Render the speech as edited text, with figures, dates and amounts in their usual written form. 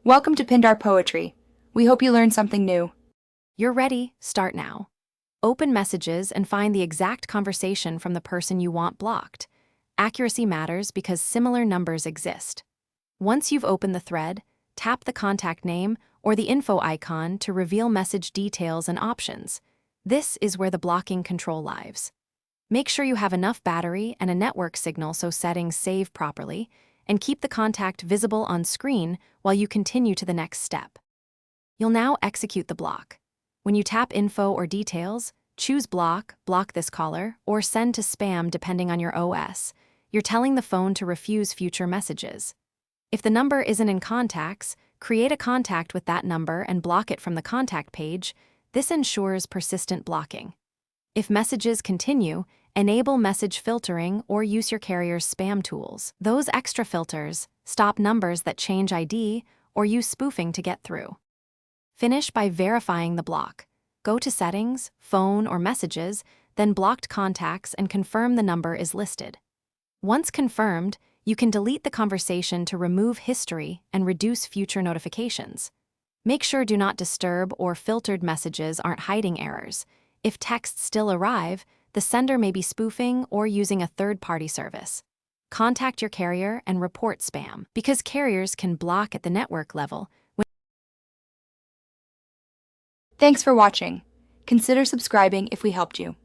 Welcome to Pindar Poetry. We hope you learned something new. You're ready, start now. Open messages and find the exact conversation from the person you want blocked. Accuracy matters because similar numbers exist. Once you've opened the thread, tap the contact name or the info icon to reveal message details and options. This is where the blocking control lives. Make sure you have enough battery and a network signal so settings save properly, and keep the contact visible on screen while you continue to the next step. You'll now execute the block. When you tap Info or Details, choose block this caller, or Send to Spam depending on your OS. You're telling the phone to refuse future messages. If the number isn't in contacts, create a contact with that number and block it from the contact page. This ensures persistent blocking. If messages continue, enable message filtering or use your carrier's spam tools. Those extra filters stop numbers that change ID or use spoofing to get through. Finish by verifying the block. Go to Settings, Phone, or Messages, then Blocked Contacts and confirm the number is listed. Once confirmed, you can delete the conversation to remove history and reduce future notifications. Make sure Do Not Disturb or filtered messages aren't hiding errors. If texts still arrive, the sender may be spoofing or using a third-party service. Contact your carrier and report spam, because carriers can block at the network level. Thanks for watching. Consider subscribing if we helped you.